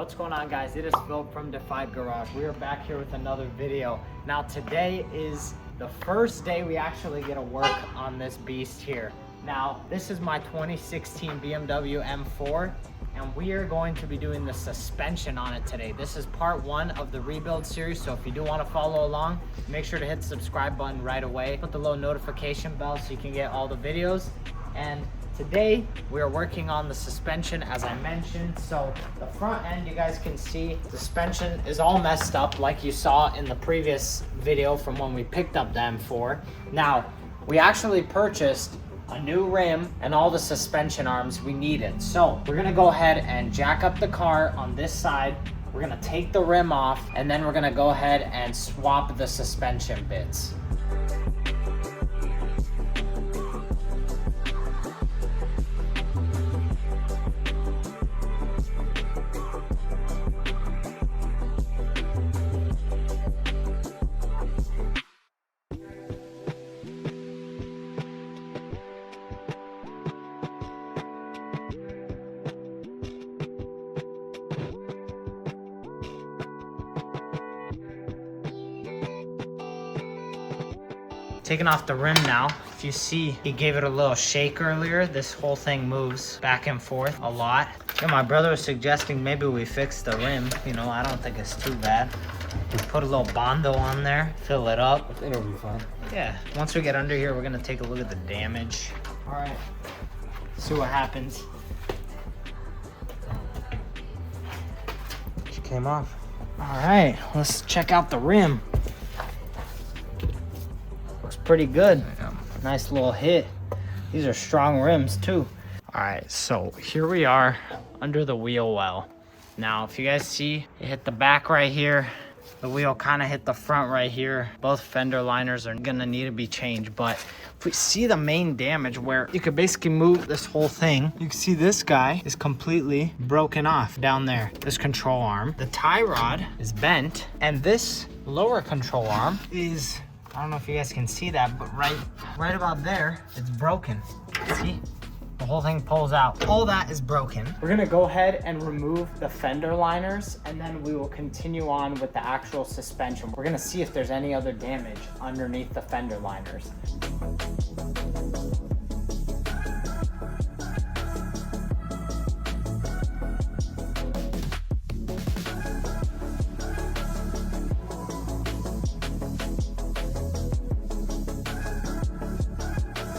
What's going on, guys? It is Phil from Defyde Garage. We are back here with another video. Now today is the first day we actually get to work on this beast here. Now this is my 2016 BMW M4 and we are going to be doing the suspension on it today. This is part one of the rebuild series, so if you do want to follow along, make sure to hit the subscribe button right away. Put the little notification bell so you can get all the videos. And today we are working on the suspension, as I mentioned. So the front end, you guys can see the suspension is all messed up like you saw in the previous video from when we picked up the M4. Now we actually purchased a new rim and all the suspension arms we needed. So we're gonna go ahead and jack up the car on this side. We're gonna take the rim off and then we're gonna go ahead and swap the suspension bits. Taking off the rim now. If you see, he gave it a little shake earlier. This whole thing moves back and forth a lot. Yeah, my brother was suggesting maybe we fix the rim. You know, I don't think it's too bad. We put a little Bondo on there, fill it up. I think it'll be fine. Yeah, once we get under here, we're gonna take a look at the damage. All right, see what happens. She came off. All right, let's check out the rim. Pretty good. Yeah. Nice little hit. These are strong rims too. All right, so here we are under the wheel well. Now, if you guys see, it hit the back right here. The wheel kind of hit the front right here. Both fender liners are gonna need to be changed, but if we see the main damage where you could basically move this whole thing, you can see this guy is completely broken off down there. This control arm, the tie rod is bent, and this lower control arm is, I don't know if you guys can see that, but right about there, it's broken. See? The whole thing pulls out. All that is broken. We're gonna go ahead and remove the fender liners, and then we will continue on with the actual suspension. We're gonna see if there's any other damage underneath the fender liners.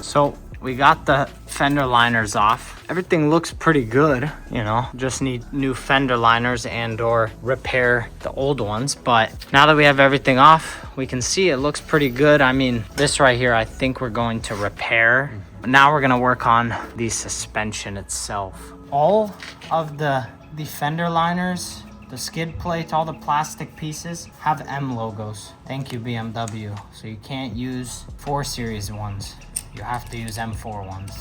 So we got the fender liners off. Everything looks pretty good, you know, just need new fender liners and or repair the old ones. But now that we have everything off, we can see it looks pretty good. I mean, this right here, I think we're going to repair. Now we're gonna work on the suspension itself. All of the fender liners, the skid plates, all the plastic pieces have M logos. Thank you, BMW. So you can't use 4 Series ones. You have to use M4 ones.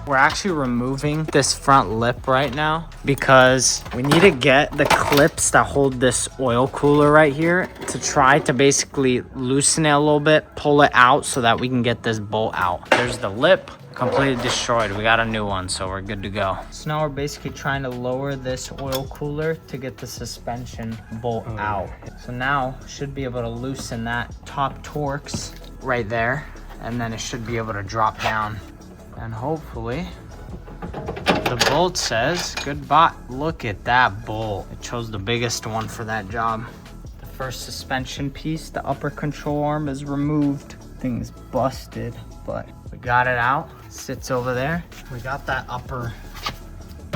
We're actually removing this front lip right now because we need to get the clips that hold this oil cooler right here to try to basically loosen it a little bit, pull it out so that we can get this bolt out. There's the lip. Completely destroyed. We got a new one, so we're good to go. So now we're basically trying to lower this oil cooler to get the suspension bolt out. So now should be able to loosen that top Torx right there, and then it should be able to drop down. And hopefully the bolt says goodbye. Look at that bolt. It chose the biggest one for that job. The first suspension piece, the upper control arm, is removed. Thing's busted, but we got it out. Sits over there. We got that upper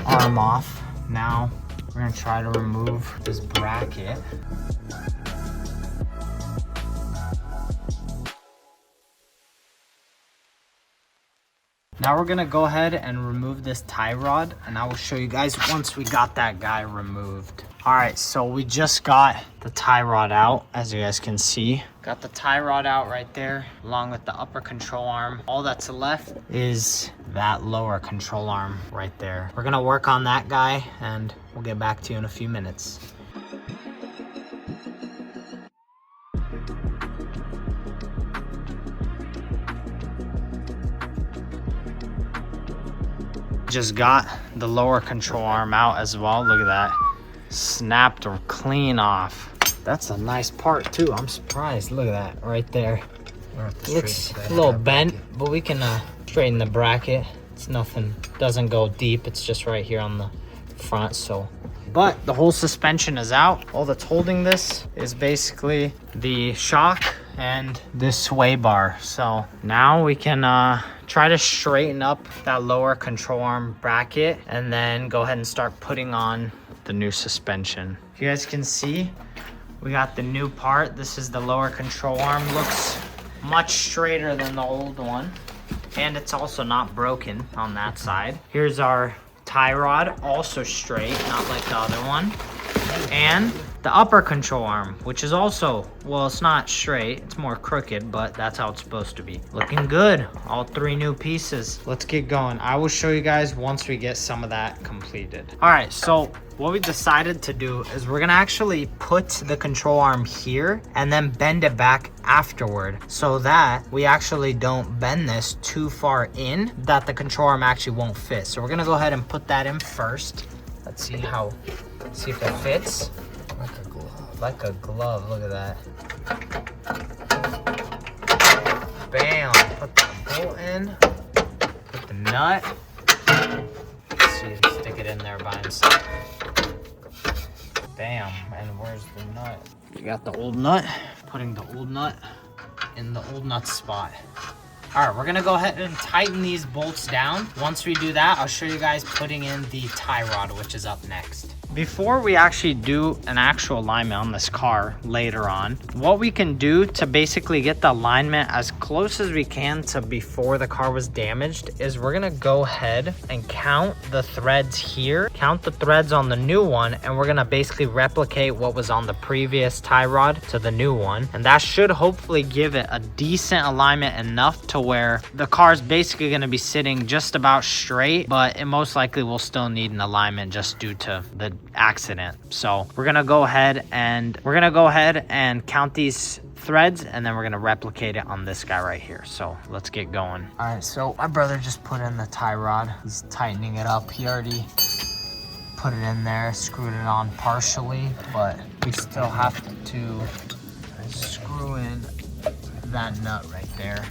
arm off. Now we're gonna try to remove this bracket. Now we're gonna go ahead and remove this tie rod, and I will show you guys once we got that guy removed. All right, so we just got the tie rod out, as you guys can see. Got the tie rod out right there, along with the upper control arm. All that's left is that lower control arm right there. We're gonna work on that guy, and we'll get back to you in a few minutes. Just got the lower control arm out as well. Look at that. Snapped or clean off. That's a nice part too. I'm surprised. Look at that right there. Looks a little bent, but we can straighten the bracket. It's nothing, doesn't go deep. It's just right here on the front. So, but the whole suspension is out. All that's holding this is basically the shock and this sway bar. So now we can try to straighten up that lower control arm bracket and then go ahead and start putting on the new suspension. If you guys can see, we got the new part. This is the lower control arm. Looks much straighter than the old one. And it's also not broken on that side. Here's our tie rod, also straight, not like the other one. And the upper control arm, which is also, well, it's not straight, it's more crooked, but that's how it's supposed to be. Looking good. All 3 new pieces. Let's get going. I will show you guys once we get some of that completed. All right, so what we decided to do is we're gonna actually put the control arm here and then bend it back afterward so that we actually don't bend this too far in that the control arm actually won't fit. So we're gonna go ahead and put that in first. Let's see if it fits. Like a glove. Like a glove, look at that. Bam, put the bolt in, put the nut. Let's see if you stick it in there by himself. Bam, and where's the nut? You got the old nut, putting the old nut in the old nut spot. All right, we're gonna go ahead and tighten these bolts down. Once we do that, I'll show you guys putting in the tie rod, which is up next. Before we actually do an actual alignment on this car later on, what we can do to basically get the alignment as close as we can to before the car was damaged is we're gonna go ahead and count the threads here, count the threads on the new one, and we're gonna basically replicate what was on the previous tie rod to the new one. And that should hopefully give it a decent alignment enough to where the car's basically gonna be sitting just about straight, but it most likely will still need an alignment just due to the accident. So we're gonna go ahead and count these threads, and then we're gonna replicate it on this guy right here. So let's get going. All right, so my brother just put in the tie rod. He's tightening it up. He already put it in there, screwed it on partially, but we still have to screw in that nut right there.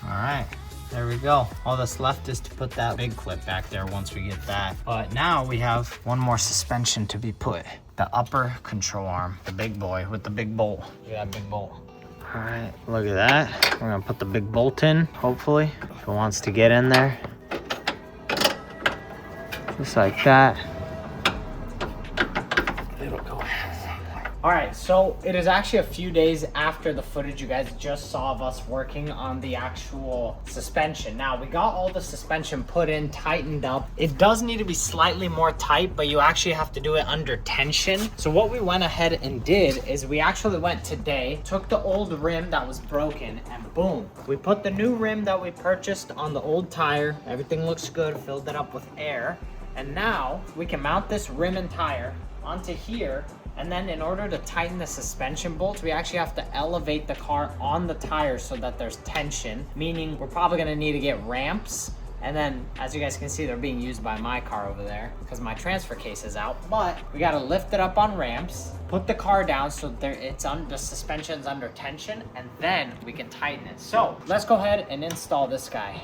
All right, there we go. All that's left is to put that big clip back there once we get that. But now we have one more suspension to be put. The upper control arm, the big boy with the big bolt. Look at that big bolt. All right, look at that. We're gonna put the big bolt in, hopefully, if it wants to get in there. Just like that. It'll go. All right, so it is actually a few days after the footage you guys just saw of us working on the actual suspension. Now, we got all the suspension put in, tightened up. It does need to be slightly more tight, but you actually have to do it under tension. So what we went ahead and did is we actually went today, took the old rim that was broken, and boom, we put the new rim that we purchased on the old tire. Everything looks good, filled it up with air. And now we can mount this rim and tire onto here. And then in order to tighten the suspension bolts, we actually have to elevate the car on the tire so that there's tension, meaning we're probably gonna need to get ramps. And then, as you guys can see, they're being used by my car over there because my transfer case is out. But we gotta lift it up on ramps, put the car down so the suspension's under tension, and then we can tighten it. So let's go ahead and install this guy.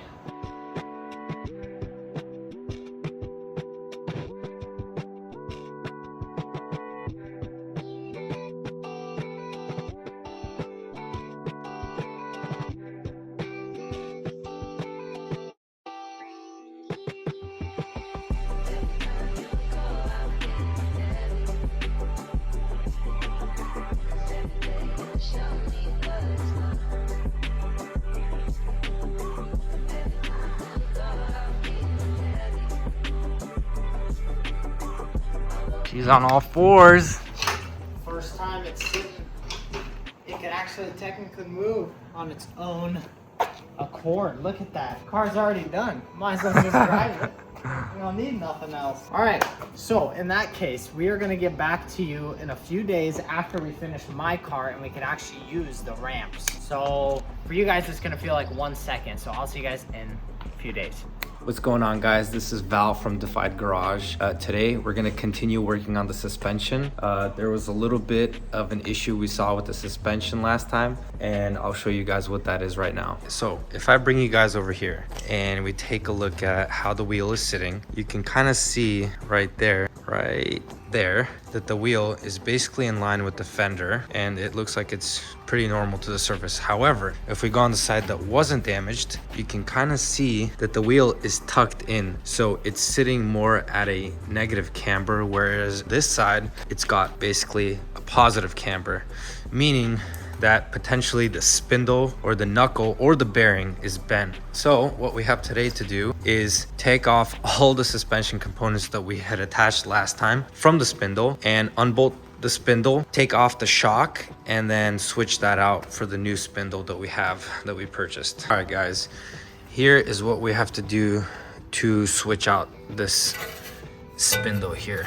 She's on all fours. First time it's sitting, it can actually technically move on its own. A cord, look at that. Car's already done. Might as well just drive it. We don't need nothing else. All right, so in that case, we are gonna get back to you in a few days after we finish my car and we can actually use the ramps. So for you guys, it's gonna feel like 1 second. So I'll see you guys in a few days. What's going on, guys? This is Val from Defyde Garage. Today we're gonna continue working on the suspension. There was a little bit of an issue we saw with the suspension last time, and I'll show you guys what that is right now. So if I bring you guys over here and we take a look at how the wheel is sitting, you can kind of see right there, that the wheel is basically in line with the fender, and it looks like it's pretty normal to the surface. However, if we go on the side that wasn't damaged, you can kind of see that the wheel is tucked in, so it's sitting more at a negative camber, whereas this side, it's got basically a positive camber, meaning that potentially the spindle or the knuckle or the bearing is bent. So what we have today to do is take off all the suspension components that we had attached last time from the spindle and unbolt the spindle, take off the shock, and then switch that out for the new spindle that we purchased. All right, guys, here is what we have to do to switch out this spindle here.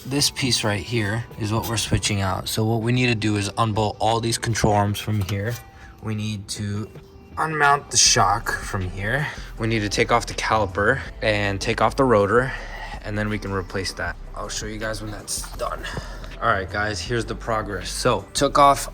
This piece right here is what we're switching out. So what we need to do is unbolt all these control arms from here. We need to unmount the shock from here. We need to take off the caliper and take off the rotor, and then we can replace that. I'll show you guys when that's done. All right, guys, here's the progress. So took off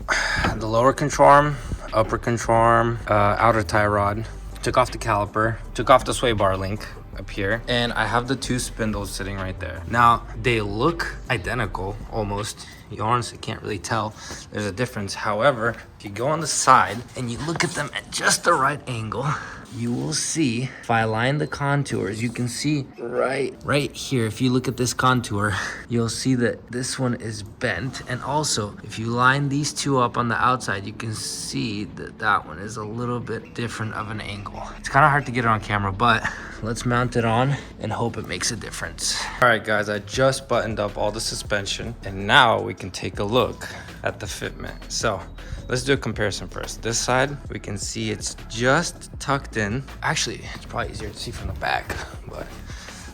the lower control arm, upper control arm, outer tie rod, took off the caliper, took off the sway bar link up here, and I have the two spindles sitting right there. Now they look identical almost. You honestly can't really tell there's a difference. However, if you go on the side and you look at them at just the right angle, you will see, if I align the contours, you can see right here, if you look at this contour, you'll see that this one is bent. And also, if you line these two up on the outside, you can see that that one is a little bit different of an angle. It's kind of hard to get it on camera, but let's mount it on and hope it makes a difference. All right, guys, I just buttoned up all the suspension, and now we can take a look at the fitment. So let's do a comparison first. This side, we can see it's just tucked in. Actually, it's probably easier to see from the back, but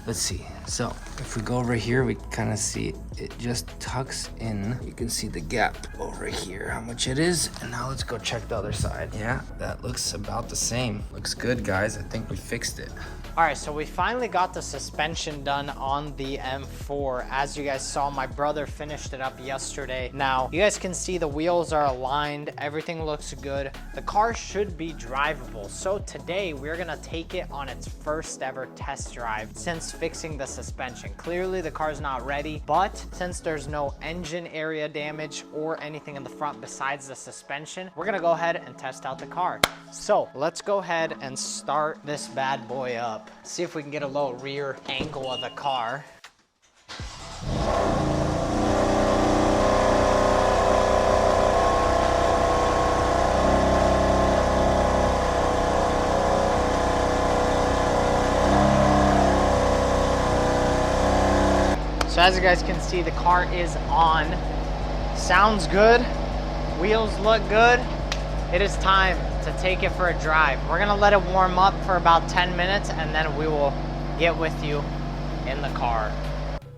let's see. So if we go over here, we kind of see it just tucks in. You can see the gap over here, how much it is. And now let's go check the other side. Yeah, that looks about the same. Looks good, guys. I think we fixed it. All right, so we finally got the suspension done on the M4. As you guys saw, my brother finished it up yesterday. Now, you guys can see the wheels are aligned. Everything looks good. The car should be drivable. So today, we're gonna take it on its first ever test drive since fixing the suspension. Clearly, the car's not ready, but since there's no engine area damage or anything in the front besides the suspension, we're gonna go ahead and test out the car. So let's go ahead and start this bad boy up. See if we can get a little rear angle of the car. So as you guys can see, the car is on. Sounds good. Wheels look good. It is time to take it for a drive. We're gonna let it warm up for about 10 minutes and then we will get with you in the car.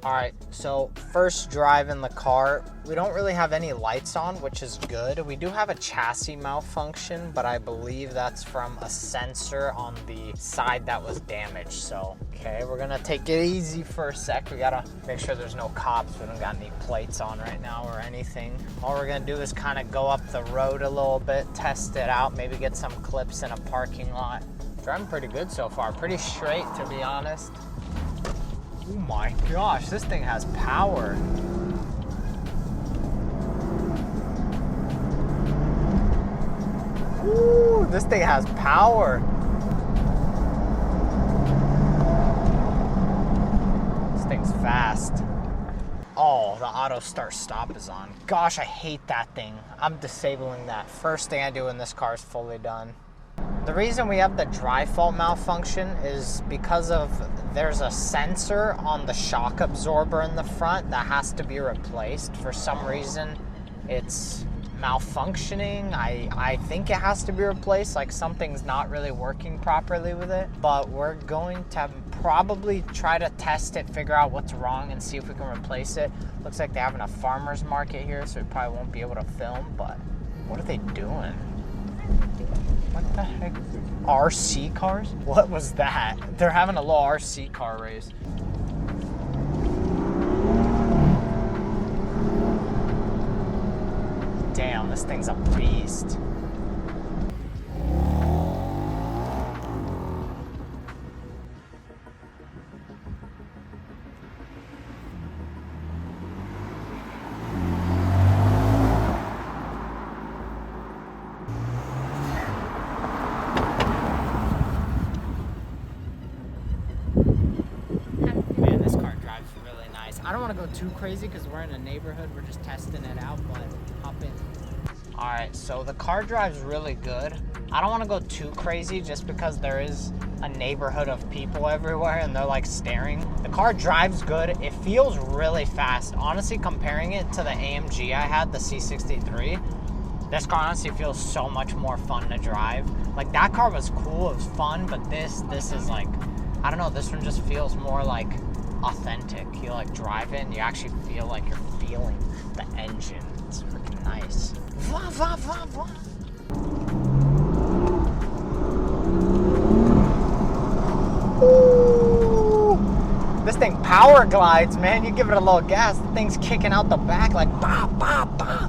All right, so first drive in the car. We don't really have any lights on, which is good. We do have a chassis malfunction, but I believe that's from a sensor on the side that was damaged. So, okay, we're gonna take it easy for a sec. We gotta make sure there's no cops. We don't got any plates on right now or anything. All we're gonna do is kind of go up the road a little bit, test it out, maybe get some clips in a parking lot. Driving pretty good so far, pretty straight to be honest. Oh my gosh, this thing has power. Ooh, this thing has power. This thing's fast. Oh, the auto start stop is on. Gosh, I hate that thing. I'm disabling that. First thing I do when this car is fully done. The reason we have the dry fault malfunction is because of there's a sensor on the shock absorber in the front that has to be replaced. For some reason, it's malfunctioning. I think it has to be replaced, like something's not really working properly with it, but we're going to probably try to test it, figure out what's wrong, and see if we can replace it. Looks like they're having a farmer's market here, so we probably won't be able to film, but what are they doing? What the heck? RC cars? What was that? They're having a little RC car race. Damn, this thing's a beast. Man, this car drives really nice. I don't want to go too crazy because we're in a neighborhood. We're just testing it out, but hop in. All right, so the car drives really good. I don't want to go too crazy just because there is a neighborhood of people everywhere and they're like staring. The car drives good. It feels really fast. Honestly, comparing it to the AMG I had, the C63, this car honestly feels so much more fun to drive. Like that car was cool, it was fun, but this is like, I don't know, this one just feels more like authentic. You like drive it and you actually feel like you're feeling the engine. It's freaking nice. Vah, vah, vah, vah. Ooh. This thing power glides, man. You give it a little gas, the thing's kicking out the back like bah, bah, bah.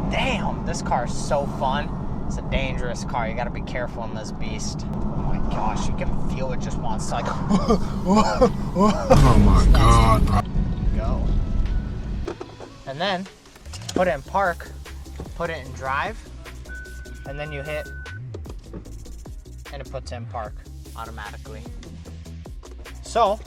Damn, this car is so fun. It's a dangerous car. You gotta be careful in this beast. Oh my gosh, you can feel it just wants to like oh my god. Go. And then put it in park, put it in drive, and then you hit, and it puts it in park automatically. So,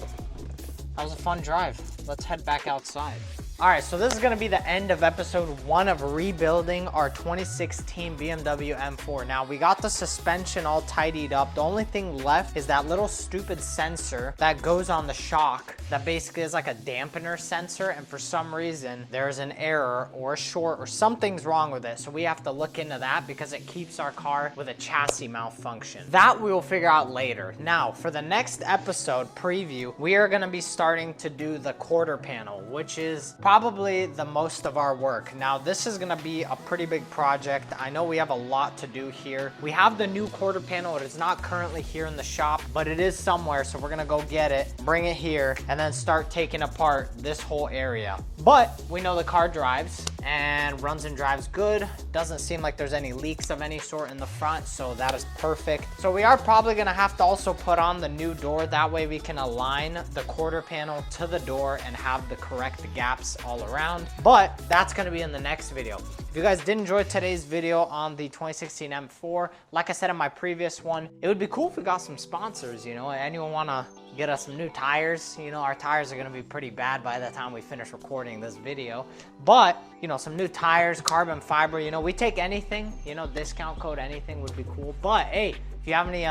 that was a fun drive. Let's head back outside. All right, so this is gonna be the end of episode 1 of rebuilding our 2016 BMW M4. Now, we got the suspension all tidied up. The only thing left is that little stupid sensor that goes on the shock that basically is like a dampener sensor, and for some reason, there's an error or a short or something's wrong with it. So we have to look into that because it keeps our car with a chassis malfunction. That we will figure out later. Now, for the next episode preview, we are gonna be starting to do the quarter panel, which is probably the most of our work. Now, this is gonna be a pretty big project. I know we have a lot to do here. We have the new quarter panel. It is not currently here in the shop, but it is somewhere, so we're gonna go get it, bring it here, and then start taking apart this whole area. But we know the car drives and runs and drives good. Doesn't seem like there's any leaks of any sort in the front, so that is perfect. So we are probably gonna have to also put on the new door. That way we can align the quarter panel to the door and have the correct gaps all around. But that's gonna be in the next video. If you guys did enjoy today's video on the 2016 M4, like I said in my previous one, it would be cool if we got some sponsors, you know, anyone wanna get us some new tires. You know, our tires are gonna be pretty bad by the time we finish recording this video. But, you know, some new tires, carbon fiber, you know, we take anything, you know, discount code, anything would be cool. But hey, if you have any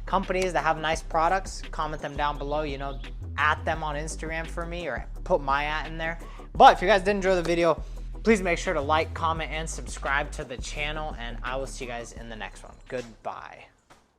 companies that have nice products, comment them down below, you know, at them on Instagram for me or put my at in there. But if you guys did enjoy the video, please make sure to like, comment, and subscribe to the channel, and I will see you guys in the next one. Goodbye.